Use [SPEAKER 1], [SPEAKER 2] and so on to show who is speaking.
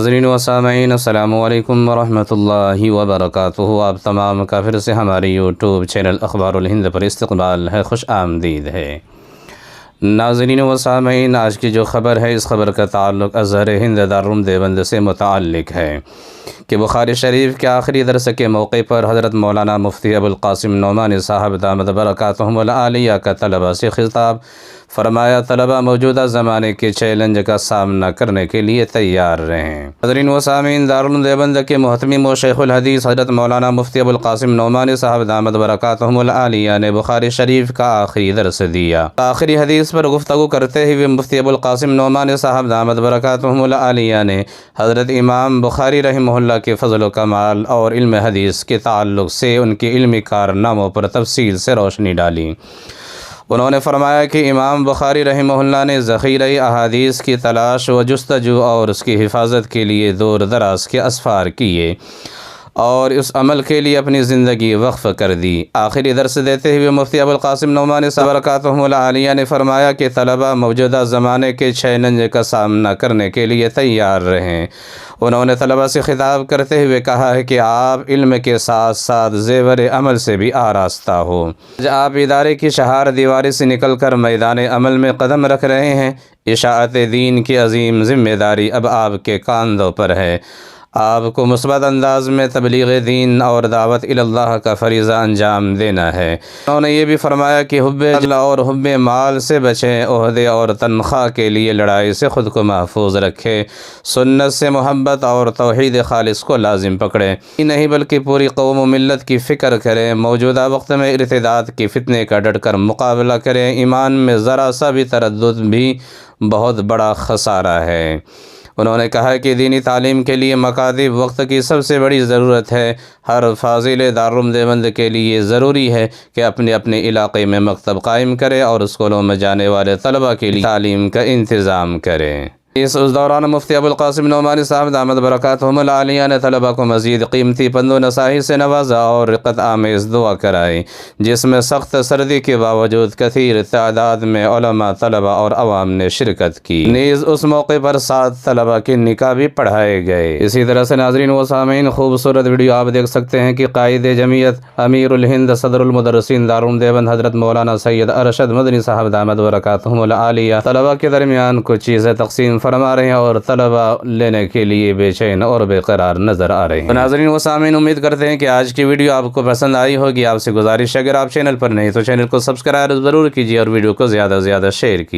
[SPEAKER 1] ناظرین و سامعین السلام علیکم ورحمۃ اللہ وبرکاتہ۔ آپ تمام کا پھر سے ہماری یوٹیوب چینل اخبار الہند پر استقبال ہے، خوش آمدید ہے۔ ناظرین و سامعین، آج کی جو خبر ہے اس خبر کا تعلق ازہر ہند دارالعلوم دیوبند سے متعلق ہے کہ بخاری شریف کے آخری درس کے موقع پر حضرت مولانا مفتی ابوالقاسم نعمانی صاحب دامت برکاتہم العالیہ کا طلبہ سے خطاب فرمایا، طلبہ موجودہ زمانے کے چیلنج کا سامنا کرنے کے لیے تیار رہیں۔ حضرین و سامعین، دارالعلوم دیوبند کے محتمم و شیخ الحدیث حضرت مولانا مفتی ابوالقاسم نعمانی صاحب دامت برکاتہم العالیہ نے بخاری شریف کا آخری درس دیا۔ آخری حدیث پر گفتگو کرتے ہوئے مفتی ابوالقاسم نعمانی صاحب دامت برکاتہم العالیہ نے حضرت امام بخاری رحمہ اللہ کے فضل و کمال اور علم حدیث کے تعلق سے ان کے علمی کارناموں پر تفصیل سے روشنی ڈالی۔ انہوں نے فرمایا کہ امام بخاری رحمہ اللہ نے ذخیرہ احادیث کی تلاش و جستجو اور اس کی حفاظت کے لیے دور دراز کے اسفار کیے اور اس عمل کے لیے اپنی زندگی وقف کر دی۔ آخری درس دیتے ہوئے مفتی ابوالقاسم نعمانی صاحب برکاتہم العالیہ نے فرمایا کہ طلبہ موجودہ زمانے کے چیلنج کا سامنا کرنے کے لیے تیار رہیں۔ انہوں نے طلبہ سے خطاب کرتے ہوئے کہا ہے کہ آپ علم کے ساتھ ساتھ زیور عمل سے بھی آراستہ ہو۔ آج آپ ادارے کی چہار دیواری سے نکل کر میدان عمل میں قدم رکھ رہے ہیں۔ اشاعت دین کی عظیم ذمہ داری اب آپ کے کاندھوں پر ہے۔ آپ کو مثبت انداز میں تبلیغ دین اور دعوت اللہ کا فریضہ انجام دینا ہے۔ انہوں نے یہ بھی فرمایا کہ حب اللہ اور حب مال سے بچیں، عہدے اور تنخواہ کے لیے لڑائی سے خود کو محفوظ رکھیں، سنت سے محبت اور توحید خالص کو لازم پکڑیں، نہیں بلکہ پوری قوم و ملت کی فکر کریں، موجودہ وقت میں ارتداد کے فتنے کا ڈٹ کر مقابلہ کریں۔ ایمان میں ذرا سا بھی تردد بھی بہت بڑا خسارہ ہے۔ انہوں نے کہا کہ دینی تعلیم کے لیے مکاتب وقت کی سب سے بڑی ضرورت ہے۔ ہر فاضل دارالعلوم دیوبند کے لیے ضروری ہے کہ اپنے علاقے میں مکتب قائم کرے اور اسکولوں میں جانے والے طلبہ کے لیے تعلیم کا انتظام کرے۔ اس دوران مفتی ابوالقاسم نعمانی صاحب دامت برکاتہم العالیہ نے طلبہ کو مزید قیمتی پند و نصائح سے نوازا اور رقت آمیز دعا کرائی، جس میں سخت سردی کے باوجود کثیر تعداد میں علماء، طلبہ اور عوام نے شرکت کی۔ نیز اس موقع پر 7 طلبہ کے نکاح بھی پڑھائے گئے۔ اسی طرح سے ناظرین و سامعین، خوبصورت ویڈیو آپ دیکھ سکتے ہیں کہ قائد جمعیت امیر الہند صدر المدرسین دارالعلوم دیوبند حضرت مولانا سید ارشد مدنی صاحب دامت برکاتہم العالیہ طلبہ کے درمیان کچھ چیزیں تقسیم فرما رہے ہیں اور طلبہ لینے کے لیے بے چین اور بے قرار نظر آ رہے ہیں۔ ناظرین و سامعین، امید کرتے ہیں کہ آج کی ویڈیو آپ کو پسند آئی ہوگی۔ آپ سے گزارش ہے اگر آپ چینل پر نہیں تو چینل کو سبسکرائب ضرور کیجیے اور ویڈیو کو زیادہ سے زیادہ شیئر کیجیے۔